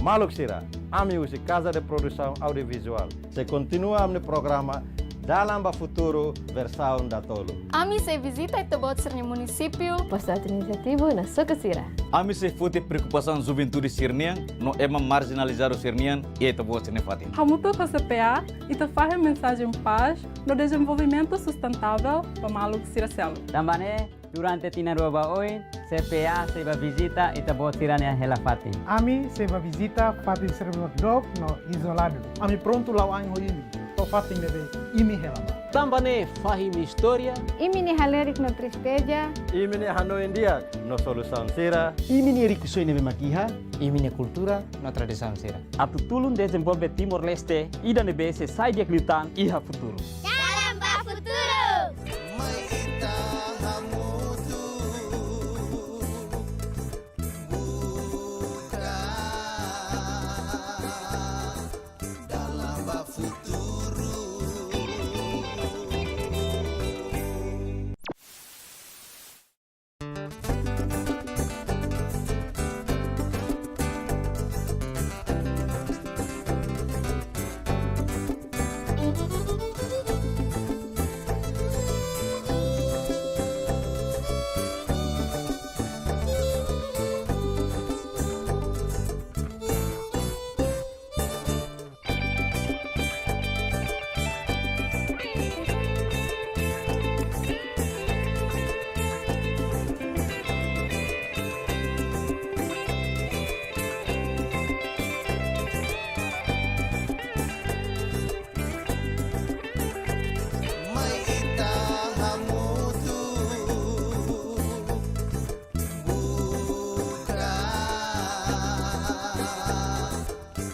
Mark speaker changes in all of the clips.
Speaker 1: Maluk Sira, ami usi Casa de Produção Audiovisual. Se continua no programa Dalam Futuro versão da Tolo.
Speaker 2: Ami se visita e tebot sernya município.
Speaker 3: Projeto iniciativo na Socosira.
Speaker 4: Ami se fute preocupação juventude Sirnian, no ema marginalizado Sirnian e tebot sernya fatin.
Speaker 5: Hamutu com a CPA e te faz mensagem paz no desenvolvimento sustentável para Maluk Siracelo.
Speaker 6: Também durante Tinaruba hoje, CPA se vai visita e tebot Sirania Helafati.
Speaker 7: Ami se vai visita Fatin Servot Dog no isolado. Ami pronto lau ang hoini. To Fatin deve imi helama.
Speaker 8: Também fahim história.
Speaker 3: Imini halerik no tristeja.
Speaker 1: Imini Hanoi India, no Solução Sira.
Speaker 8: Imini rikusoi nebe makiha.
Speaker 6: Imine cultura na tradição Sira.
Speaker 9: Atu tulun desenvolve Timor-Leste e da NBS sai de Clitan e a futuro.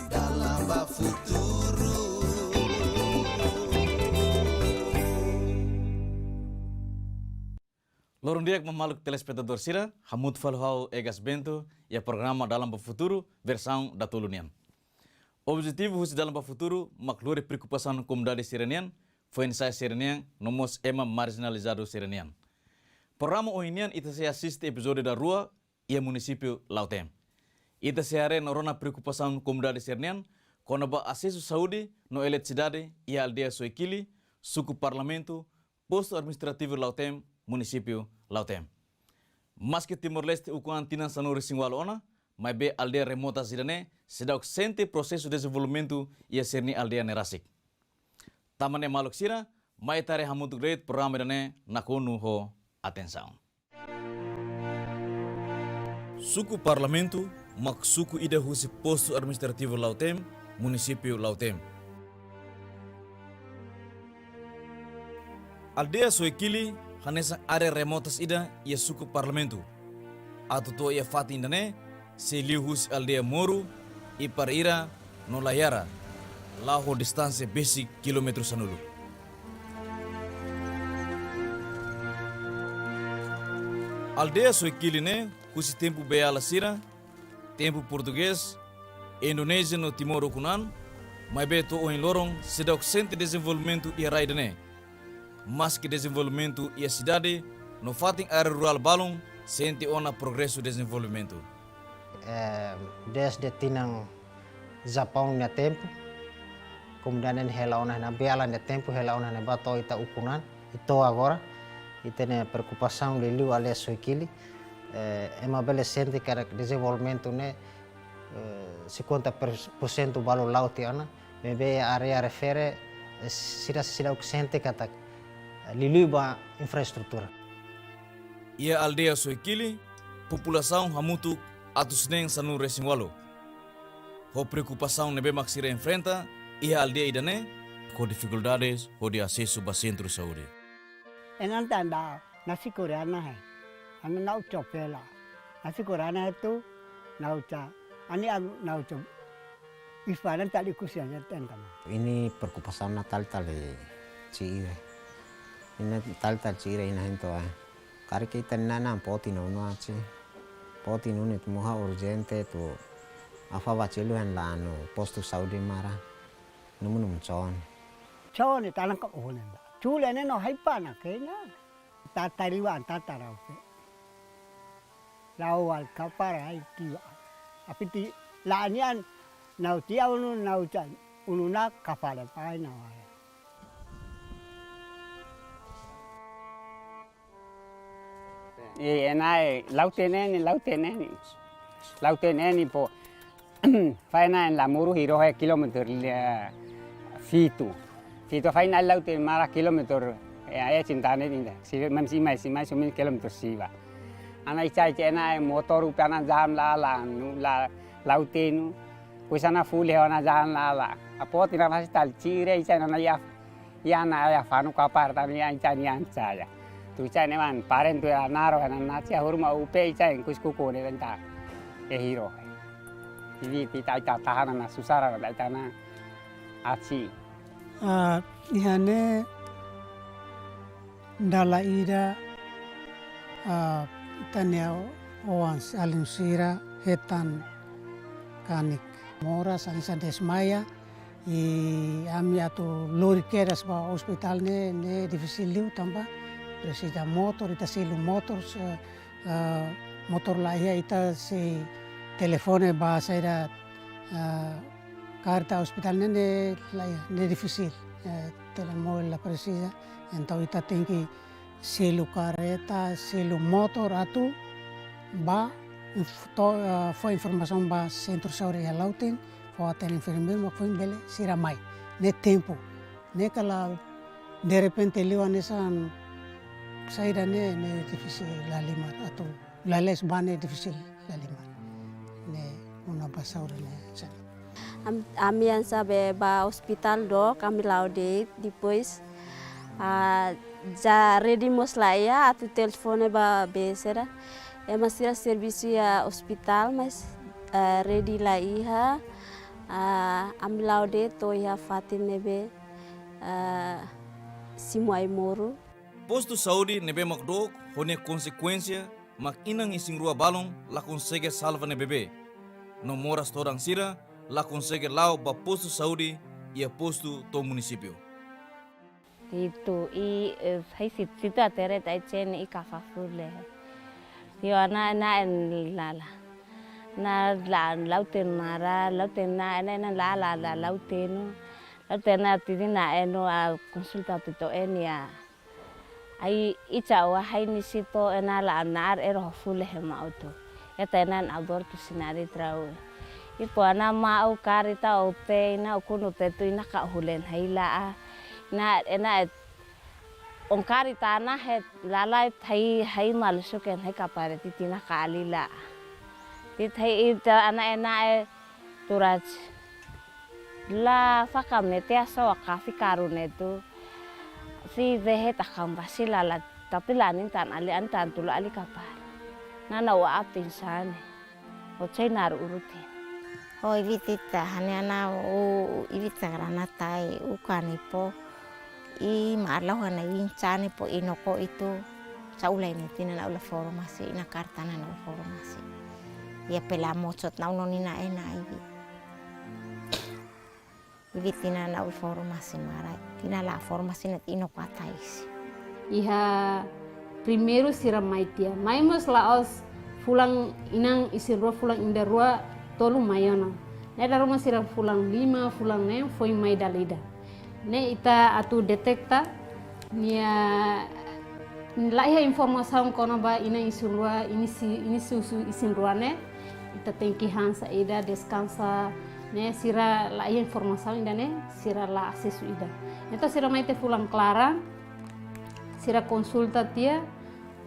Speaker 10: Dalam Futuro!
Speaker 4: Lorong dia memaluk telespectador Sira, Hamut Falhau Egas Bento, e a programa Dalam Futuro, versão da Tolunian. Objetivo husi Dalam Futuro, maklure preocupação comunidade Sirenian, foi ensaio Sirenian, nomos ema marginalizado Sirenian. Programa Oinian ita se assiste episódio da rua e a município Lautem. Ita se are norona preocupação comunidade Sirenian, quando ba acesso saúde no eletricidade e a aldeia Soikili, suku parlamento, posto administrativo Lautem, município Lautem. Mas que Timor-Leste o quantinan sanuri singwalona, mas be aldeia remota zidane, se dá o sente processo de desenvolvimento e a serni aldeia nerasik. Tamane maluk sira, mai tare hamutu grade programa dane nakonu ho atenção. Suku parlamento, mak suku ida husi posto administrativo Lautem, município Lautem. Aldeia Soikili, hanesa área remotas ida ia suku parlamento. Atu to ia fati indane, se liuhus aldeia Moru, i Parira, no Layara, laho distância basic kilometro sanulu. Aldeia Soikili ne, husi tempo beala sira, tempo português, Indonésia no Timor Okunan, mas beto o em lorong sedok sente desenvolvimento ia raidane. Mas que desenvolvimento e a cidade, no fatem área rural balong, sente ona progresso desenvolvimento.
Speaker 11: Desde tinang Japão na tempo, kemudian hela ona na beala na tempo, hela ona na bato ita ukunan, itu agora, e tem preocupação de liu ale Soikili, uma bela sente que o desenvolvimento né 50% balo lauti ana, bebe area refere sira o que sente kata liluba infraestrutura.
Speaker 4: Ia aldeia Soikili, população hamutu atusneng sanu resingwalo. Ho preocupação nebe maksira enfrenta, ia aldeia idane, com dificuldades ho de acesso ba centro saúde.
Speaker 12: Enan tanda nasi koreana hai, anu nau chopela, nasi koreana itu nau cha, ani anu nau chop, ispanan tali kusianya tentang.
Speaker 11: Ini preocupação natal tali cire. Ina tal cire ina hento kari kita nana poti no aci poti no itu moha urgente tu afa bacelu han lano posto saudi mara numunum chon
Speaker 12: talang ka onen chule ne no haipa na kena tatariwan tatarau ke lawal kapara ai tiwa apiti lanian nau tia unu nau ca uluna kapale pai nau.
Speaker 10: Enai lauteneni po faina en la muru hiro he kilometer fitu faina lauten mara kilometer ya cintane dinda si mai sumin kilometer siwa ana ichai chena motor upana jam la lautenu kusana full he ona jam la apoti na hastal chire ichai na ya na ya fanu kapar tani ya ichai ancha ya tu ichai ne man paren tu naro na chia hurma upe ichai kuskuko ne venta e hiro ini kita tahan na susara na itana aci
Speaker 13: ihane ndala ida tanya oans alinsira hetan kanik mora sanisa desmaya ami atu lori keras ba hospital ne difícil tamba precisa motor ita silu motor lahia ita si telefone bahasa ida carta hospital ne difícil telemóvil la precisa então ita tinggi silu careta silu motor atu ba foi informação ba centro saúde ya lautin foi até enfermeiro foi bele siramai ne tempo ne kala de repente liwa nesan saída ne difícil la limar atau la les bane difícil la limar ne una pasaure ne sana
Speaker 14: ami yang sabe ba hospital do kami laude depois já redimos lá ya atu telefone ba besera masih serviço ya hospital mas ready lá iha ami laude to ya fatin nebe simuai moru
Speaker 4: Posto saúde nebe makdok hone konsekuensia mak inang ising rua balong la consegue salva ne bebê. No moras torang sira la consegue lau ba posto saúde e posto to município.
Speaker 15: Itu hai situ atere tai chen I kafafule. Yo na lala. Na la lauten mara lauten na la lauten. Lauten na tidina eno a consulta to enia. Ai icawa hai nisito enala anar ero fule hema auto etenan abor tu sinari trau ipo ana mau karita ote na kuno tetu ina ka hulen haila na ena on karita na het lalai hai mal suken hai kapare titina kalila tit hai ita ana ena turaj la fakam nete aso kafi karunetu si dehe takam basila la tapi lanin tan ali antan tulu ali kapal nana wa apin sane o chainar urutin
Speaker 16: ho ibitita hanana o ibita grana tai ukani po I marlo hana wincane po inoko itu saulai ni tina na ula formasi ina kartana na formasi ya pelamo chot na uno nina ena ibi tina na ula formasi marai tina la formasi net inopatais
Speaker 3: iha primeiro siramai tia maimos laos fulang inang isirua fulang indarua tolu mayona ne daruma siram fulang 5 fulang ne foi mai dalida ne ita atu detekta nia laia informação kono ba ina isurua ini susu isinrua ne ita tenki hansa ida descansa ne sira laia informação ida ne sira la acesso ida então sira mai te fulang clara sira consulta tia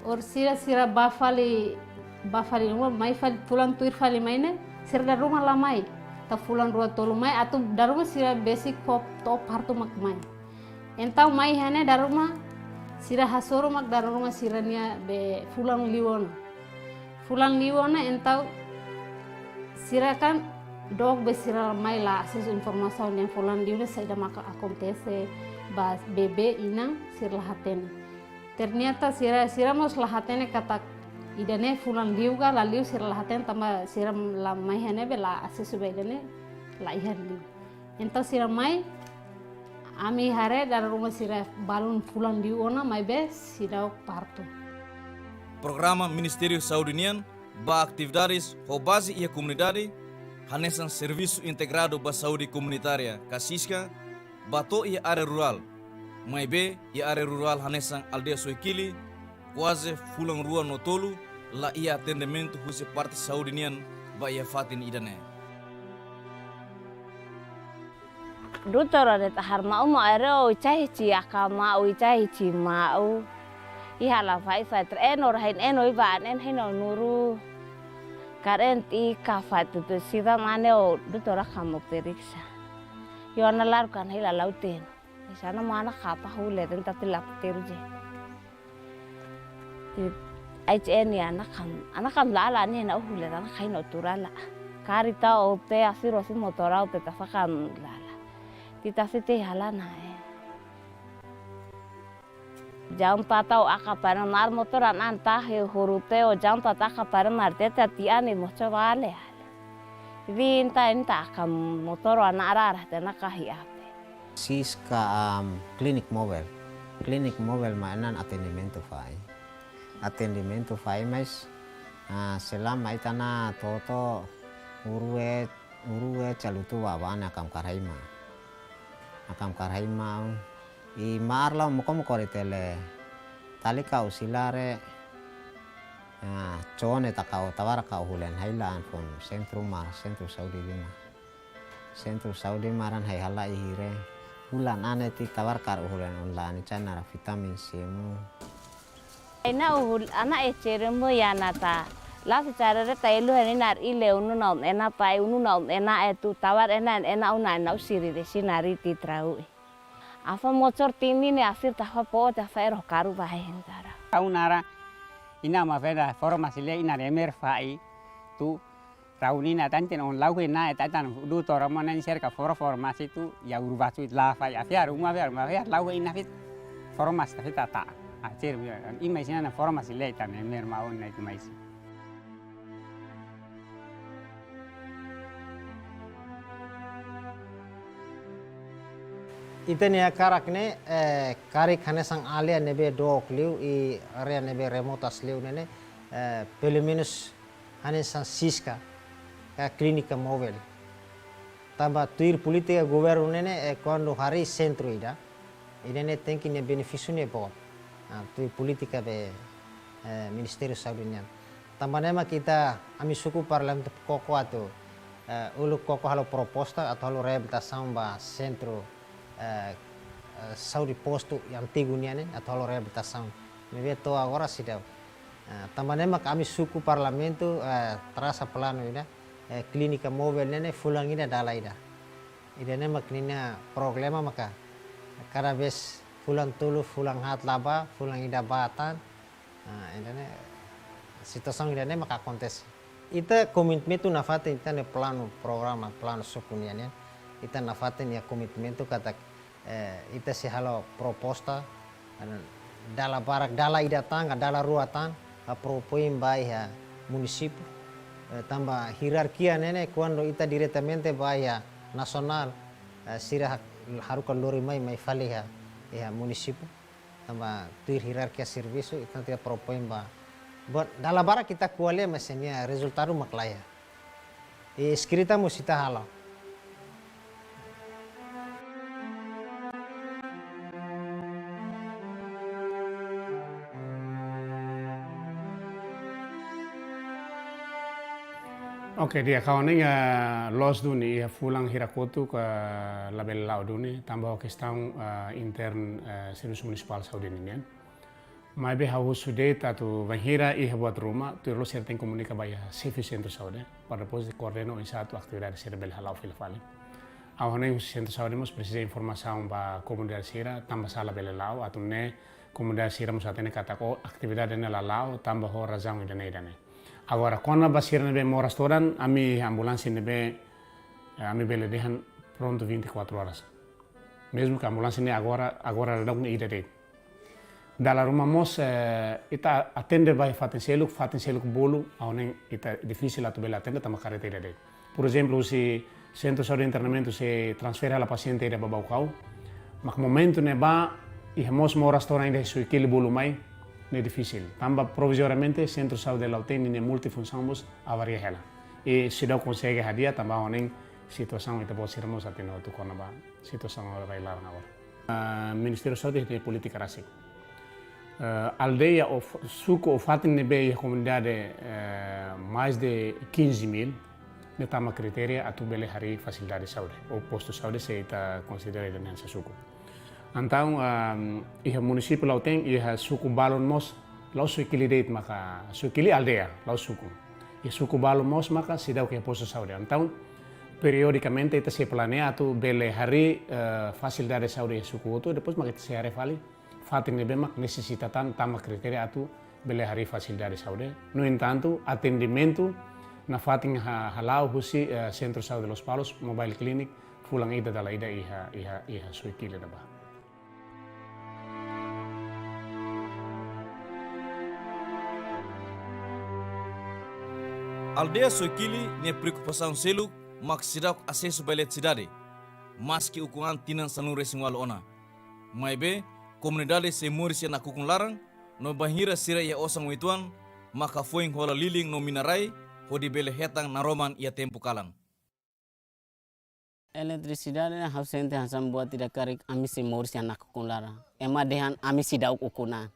Speaker 3: or sira bafali rumah mai fali fulang tuir fali mai ne sira da rumah la mai ta fulang rua tolu mai atau daruma sira basic pop top hartu mak mai entau mai hane daruma sira hasoro mak daruma sira nia be fulang liwona entau sira kan dog be sira mai la akses informasi yang fulang liwona saida maka acontece bas bebe inang sira hatena ternyata sira mos lahatene kata idane fulan liuga la liu sira lahaten tamba sira la mai hane be la akses be idane la ihan liu ento sira mai ami hare dar rumah sira balun fulan liu ona mai be sira parto
Speaker 4: Programa Ministério Saúde Nian ba atividades ho base e comunidade hanesan Serviço Integrado ba Saúde Comunitária Kasisca, bato ia área rural, mai be ia área rural hanesan aldeia Soikili, quase fulang rua no tolu, la ia atendimento husi parte saúde nian ba ia fatin idane.
Speaker 15: Dutoro de tahar mau ma ero cai ci akama u cai ci mau ihala fai sa enor hain enoi ban en hino nuru karen ti kafa tu sida mane o dutoro kamu periksa yo na lar kan hila lauten isana mana kapa hule den tapi lap terje ai chen ya anakam lala ni na hule dan khaino turala karita o te asiro si motora o te tafakan lala kita siti halana jam patau akapana mar motoran anta he hurute o jam pata akapana marte tatiane mocho vale vinta enta akam motoran arara tena kahi ape
Speaker 11: Siska clinic mobile mainan atendimento fai mas selama itana toto urue calutu wawana akam karhaima i marla mo koritele tali kau silare chone takau tawara kau hulen hailan fon centro saudi maran hai hala ihire hulan ane ti tawar kar hulen online chana vitamin C mu
Speaker 15: ina uhul ana echere mo yanata la secara re tailu heninar ile unu naum ena pai unu naum ena etu tawar ena una na usiri de sinari ti trau afa motor tini ne asir tafa po ta fairo karu bahe hentara
Speaker 10: Taunara ina ma vera formasi le ina emer fai tu raunina tanten on lau na tan du toramo nan cerca formasi tu ya urbasu la fai afia rumah ver lau ina fit formas ta ta acer imagina formasi le tan emer maun na itu mais
Speaker 11: itenia karak ne kari khane sang alia nebe dok liu I area nebe remotas liu nene pelo menos hane sang siska ka klinika móvel tamba tuir politika governo nene quando hari centro ida idene tem que ne benefício ne bom tuir politika be Ministério Saúde nian tamba nema kita ami suku parlamento koko atau ulu koko halo proposta atau halo reabilitação ba centro saúde posto antigo niane atau halo reabilitação me veto agora sidau tamba nema kami suku parlamento terasa plano ida klinika móvel nene fulang ida dalaida ida nema klina problema maka cada vez fulang tulu fulang hat laba fulang ida batan idane situação ida nema maka acontece ita komitmen na fatin ita ne plano programa plano suku niane ita na fatin ya komitmen kata ita si halo proposta dala barak dala ida tanga dala ruatan propoim bai ya município tambah hierarquia nene quando ita diretamente vai a nacional sira harukan lori mai fali ya município tambah tuir hierarquia serviço ita tidak propoim ba buat dala barak kita kuale masenya resultado maklaya escrita musita halo
Speaker 17: Oke, dia kawan ini los duni fulang hirakotu ke label lau duni tambah questão intern serviço municipal saúde nian. Mas be haus sudah tatu vanhira buat rumah tu lo sertem comunica baya serviço centro saúde para depois de coordenar em satu atividade cerebral halau filfale. Ahora o centro saúde mos precisa informação ba comunidade sira tambah sala bel lau atau ne comunidade sira mos atene kata ko atividade nela lau tambah ho razão idane. Agora, quando basir nebe mo restaurant, ami ambulância nebe ami bele dehan pronto 24 horas. Mesmo que a ambulância ne agora não ne ida de. Dalla rumah mos ita atende vai fatin seluk bolu, aonen ita difícil atu bela atende tama careta ida de. Por exemplo, se centro de internamento se transfere alla paciente ida babaucau, mak momento ne ba i mos mo restaurant ida su ikili bolu mai ne difícil. Tamba provisoriamente centro saúde lauten ne multifunções a varia hela. e sidau consegue hadiah tambah oning situação ita bo sirmo satino tu kona ba situação ora bailar na ora. Ministério Saúde tem política rasik. Aldeia ou suco ou fatin nebe a comunidade mais de 15.000 netama criteria atu bele hari facilidade de saúde ou posto de saúde se ita considera dengan suku. Então, iha município lau tem iha suku balon mos lau suikili date maka suikili aldeia lau suku. Iha suku balon mos maka sidau ke posto de saúde. Então, periodicamente ita se planea atu bele hari facilidade de saúde suku itu depois maka ita se hari vali fatin nebe mak necessitatan tama criteria atu bele hari facilidade de saúde. No entanto, atendimento na fatin halau husi Centro Saúde de Los Palos mobile clinic fulang ida dala ida iha suikili da ba.
Speaker 4: Aldeia Soikili ne preocupação selu mak sidak acesso bailet cidade, mas que ukuan tinan sanu resing ona. Maibe komunidade se morisi na kukung larang no bahira sira ya osang wituan maka foing hola liling no minarai hodi bele hetang naroman ia tempo kalang.
Speaker 18: Eletricidade na hausente hansam buat tidak karik ami se morisi na kukung larang. Ema dehan ami sidauk ukuna.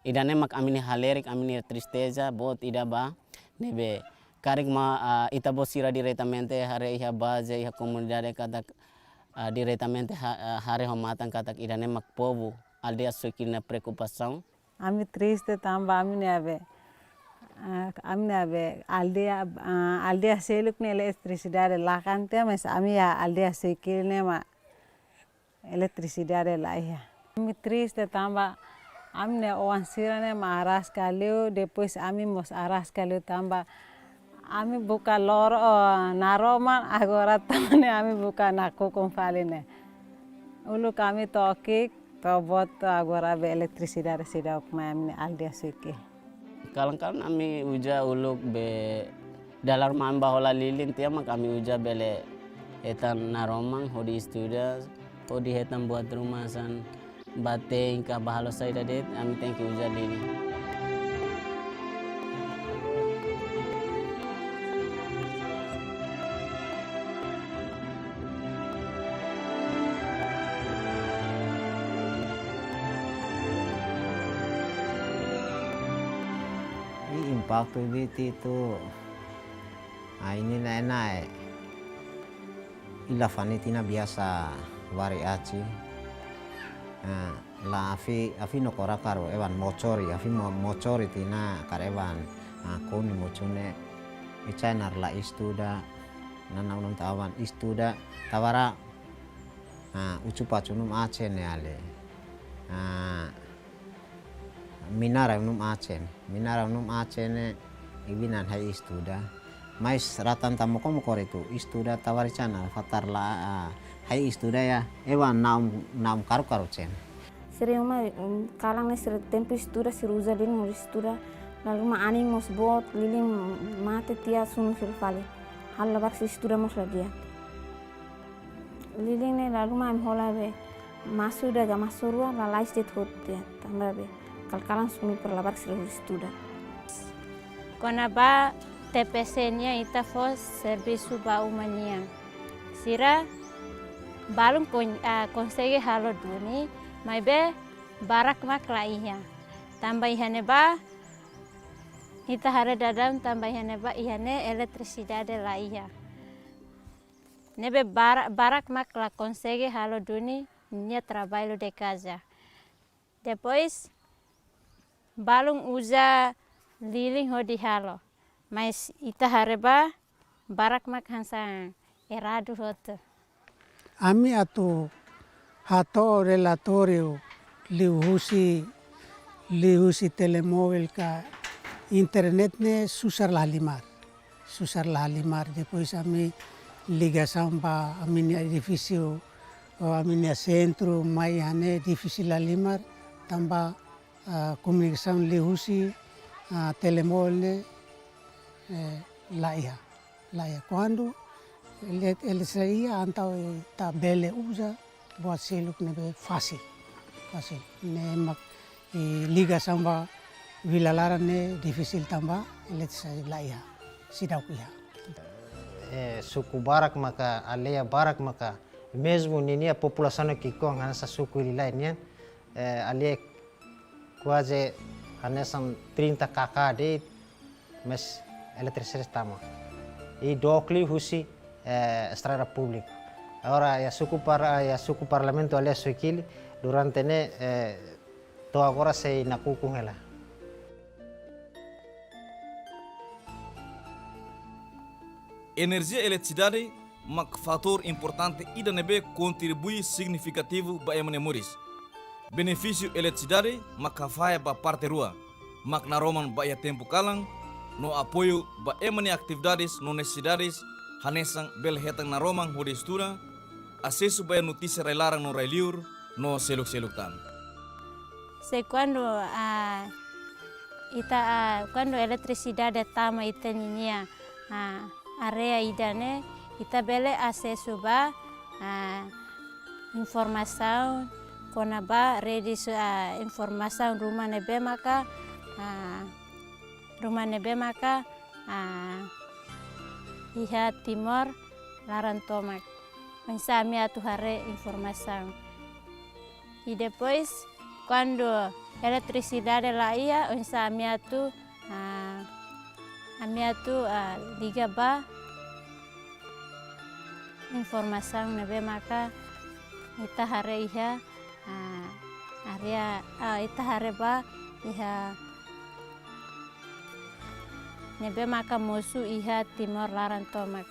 Speaker 18: Idane mak amini halerik amini tristeza bot ida ba nebe karik ma itabo sira diretamente hare iha base iha comunidade katak diretamente hare homatan katak idane mak povo aldea Soikili na preocupação.
Speaker 19: Ami triste tamba ami ave aldea seluk ne eletricidade lakante mas ami ya aldea Soikili ne ma eletricidade la iha. Ami triste tamba ami ne oan sira ne ma aras kaleu depois ami mos aras kaleu tamba ami buka lor naroman agora tamane ami buka naku kumfaline. Ulu kami tokik tobot agora be eletricidade sidauk ma aldea Soikili.
Speaker 18: Kalang-kalang ami uja uluk be dalar mamba hola lilin tiama kami uja bele etan naromang hodi studios hodi hetan buat rumah san bateng ka bahalo saida det ami thank you uja lilin.
Speaker 11: Impacto itu ini naik ilafani tina biasa variasi la afi no korakaro evan mocori tina karevan koni mocone icanar la istuda nana unum tawan istuda tawara ucupacunum acen ale minara unum acen ibinan hai istuda mais ratan tamu komo itu istuda tawaricana fatar la hai istuda ya ewan naum karu cen
Speaker 14: sering ma kalang ne sering tempo istuda siruza din mo istuda lalu ma aning mos bot liling mate tia sunu firfali hal labak si istuda mos lagia liling ne lalu ma hola be masuda ga masurua la lais det hot ya tambah be kalkalan sunu perlabar sila istuda.
Speaker 15: Kona ba TPC-nya ita fos servisu ba umania. Sira balum konsege halo duni, mai be barak mak laiha. Tambah ihane ba ita hare dadam tambah ihane ba ihane eletricidade laiha. Nebe barak mak la konsege halo duni nia trabalho de casa. Depois balung uza liling hodi halo, mas ita hareba barak mak hansa eradu hoto.
Speaker 13: Ami atu hato relatorio lihusi telemóvel ka internet ne susar lalimar depois ami ligação ba ami edifício ami centro mai ane edifício lalimar tamba comunicação lihusi telemóvel laiha quando ele saía então tabele usa buat seluk nebe fácil ne mak ligação ba vilalaran ne difícil tamba ele laiha sidau iha
Speaker 11: suku Barak maka alea Barak maka mesmo nini a população que com essa suku lainnya alea quase hanesam 30 kk de mas eletricidade tama e docli husi estrada pública agora a suku parlamento alea suikili durante ne to agora sei na kukung ela.
Speaker 4: Energia eletricidade mak fator importante ida nebe contribui significativo ba emane moris. Benefício eletricidade mak kafaya ba parte rua, mak naroman ba ya tempo kalang, no apoio ba emane atividades no necessidades hanesang bel hetang naroman hodestura, acesso ba notícia relarang no reliur no seluk-seluk tan.
Speaker 15: Cuando cuando eletricidade tama ita niña area idane ita bele acesso ba informação konaba rede informação rumah nebe maka iha timor laran tomak mensami atu hare informação e depois quando eletricidade lá ia mensami atu liga ba informação nebe maka ita hare iha area ita hare ba iha nebe maka musu iha timor laran tomak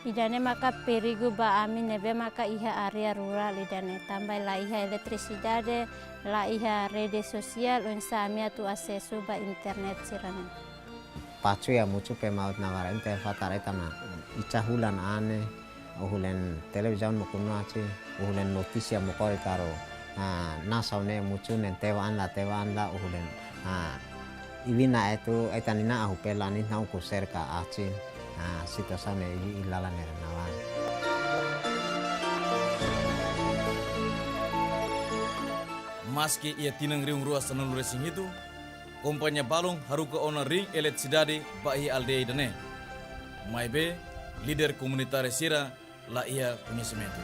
Speaker 15: idane maka perigo ba ami nebe maka iha area rural idane tambah la iha eletricidade la iha rede sosial unsa ami atu acesso ba internet sirana
Speaker 11: pacu ya mucu pemaut nawara inte fatare tama ica hulan ane uhulen television mo kuno aci uhulen notisia mo kore karo nasaune mucu nen tewaan la uhulen ibina itu etanina ahu pelani nau kuser ka aci situasane ilala nera nawan
Speaker 4: Maski ia tinang riung ruas sanang resing itu kompanya balong haruka ona ring eletricidade bahi aldea idane maibe líder komunitas sira la ia conhecimento.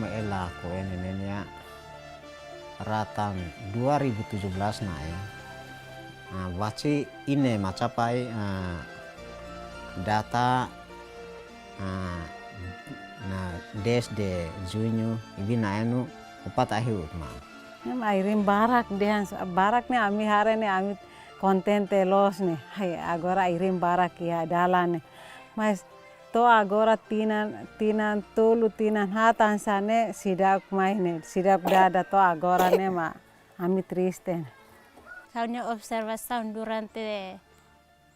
Speaker 11: Ela ko enenya ratan 2017 na waci ine macapai data na desde junho ibina enu 4 akhir ma
Speaker 19: airim barak dehan barak ne ami hare ne ami kontente los ne hai agora airim barak ya dalan mas to agora tinan tulu tinan hatan sane sidak mai ne sidak dada to agora ne ma ami triste
Speaker 15: kaunya observação durante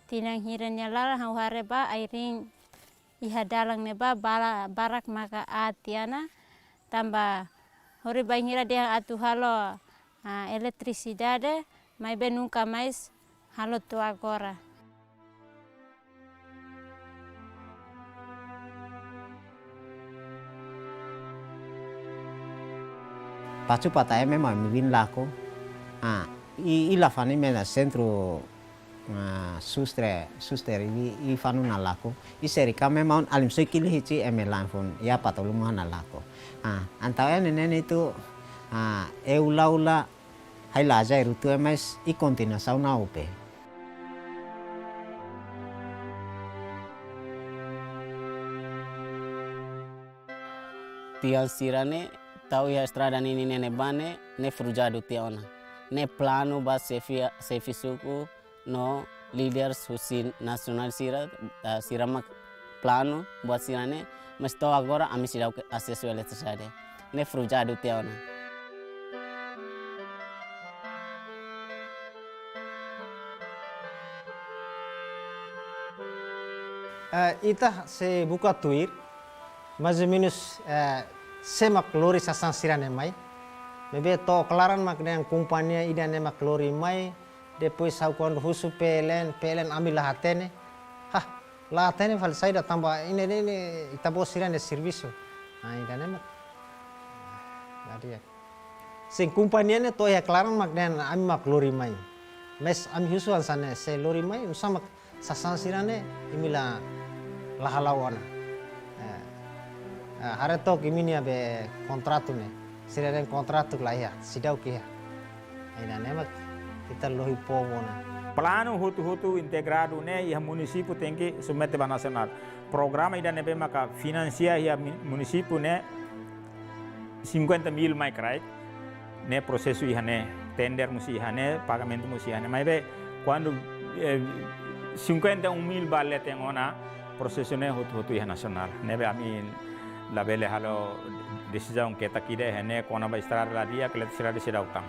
Speaker 15: tinang hiranya lara hare ba airing iha dalang ne ba barak maka atiana tambah hori bangira dia atu halo eletricidade mai be nunca mais halo tu agora
Speaker 11: pacu patae memang mibin lako ila fani mena centro suster i fanu na lako i serika memang alim sekili hici emelan fon ya patoluma na lako antawe nenen itu eula hai laja rutu emes i kontina sauna upe
Speaker 18: tial sirane tau ya estrada nini nene bane ne frujado tiona ne plano ba sefi suku no leaders husin nasional sirama plano buat sirane mas tau agora ami sidau acesso eletricidade ne frujado tiona
Speaker 11: ita se buka tuir mais ou menos semak lori sasan sirane mai bebe to kelaran mak dengan kompania idane mak lori mai depois sau quando husu PLN ambil lahatene lahatene fal saida tambah ini ita bos sirane serviço idane mak jadi sing kompania ne to ya kelaran mak dengan ami mak lori mai mes ami husuan sana se lori mai sama sasan sirane imila lahalawana hare tok imini abe kontratu ne siraren kontratu lah ya sidau kia ina nemak kita lohi povona
Speaker 9: Plano hutu integrado né e o município tem que submeter para nacional. Programa ainda nebe maka financia e município né 50.000 mais crai né processo ihane tender musi ihane pagamento musi ihane. Mas be quando 51.000 balle tem ona processo né hutu ihane nacional. Nebe amin la bele halo decisão que tá aqui de né quando vai estar lá dia que será de será utang.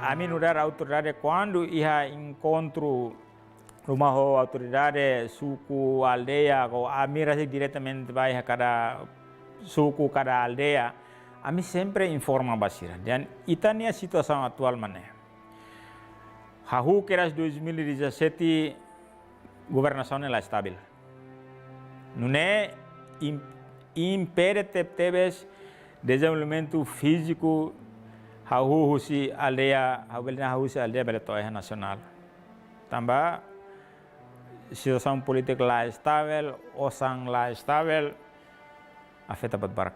Speaker 9: A mim a autoridade quando ia encontro rumah autoridade suku aldeia ou a mim diretamente vai a cada suku cada aldeia a mim sempre informa basira dan itania situação atual mana hahu keras 2017 governação ela estável não é impede tebes desenvolvimento físico hahu husi aldeia hawelna husi aldeia bela toa nasional tambah situação política lá estável osang lá estável afeta badbarak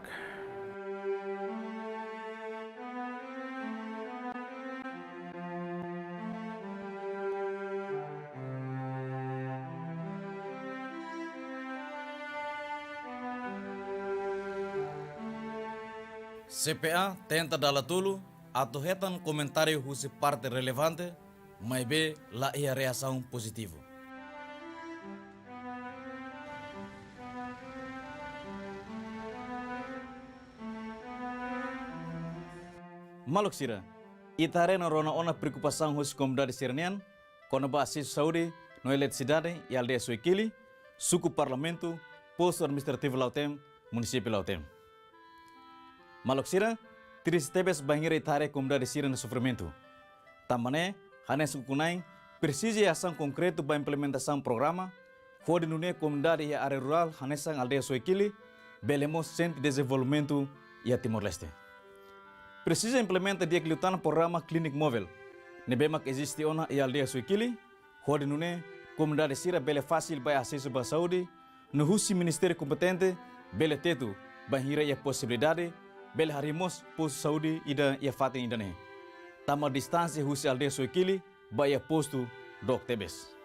Speaker 4: CPA tenta dala tulu atau hetan comentário husi parte relevante, mas be lá ia reação positivo. Maluk sira, itare na rona ona preocupação husi comunidade sirnian, quando ba asis saúde no eletricidade e aldeia Soikili, suku parlamento, posto administrativo lautem, município lautem. Maluk sira, tristebes banhira itare comunidade sira no sofrimento. Tamane, hanes kunai, precisa ação concreto para implementação programa, fode nune comunidade e área rural hanesang aldeia Soikili, belemos centro de desenvolvimento e a Timor-Leste. Precisa implementar dia lutan programa clínico móvel. Nebemak existe ona e aldeia Soikili, fode nune comunidade sira bele fácil para acesso para saúde, no husi ministério competente, bele teto, banhira e a possibilidade bel harimos posto saúde ida ia fatin idane. Tama distância husi aldeia Soikili baia posto dok tebes.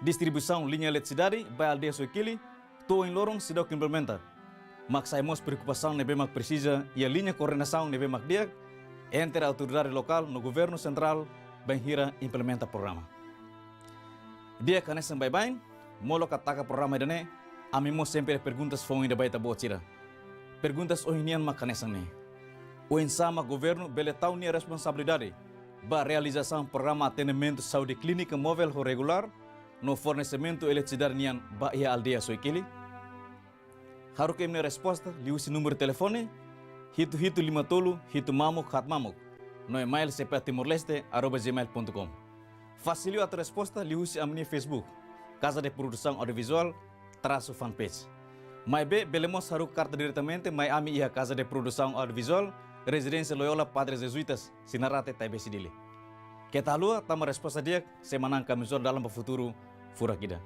Speaker 4: Distribuição linha eletricidade baia aldeia Soikili to em lorong sidok implementa. Mak saimos preocupação nebe mak precisa e a linha coordenação nebe mak diak entre a autoridade local no governo central banhira implementa programa. Dia kanesan bye-bye, molo kataka programa idane, amimo sempre perguntas fong ida baita botira. Perguntas ohinian makanesan ni. O insama governo bele tau ni responsabilidade ba realização programa atendimento saúde clínica móvel ou regular no fornecimento eletricidade nian ba ia aldeia Soikili. Haru que minha resposta liusi número telefone hitu 50 hitu mamuk hat mamuk no email cpatimorleste@gmail.com. Facilio a resposta liusi amni Facebook Casa de Produção Audiovisual _ fanpage. Mai be belemos haru carta diretamente mai ami ia Casa de Produção Audiovisual Residência Loyola Padres Jesuítas Sinarate Taibei Sidile. Kita lua tama resposta dia semanang kami dalam futuro fura kida.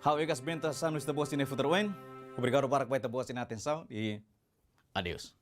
Speaker 4: Hau egas benta sanu esta boa sine futuro wen. Obrigado para que vai ter boa sine atenção e adeus.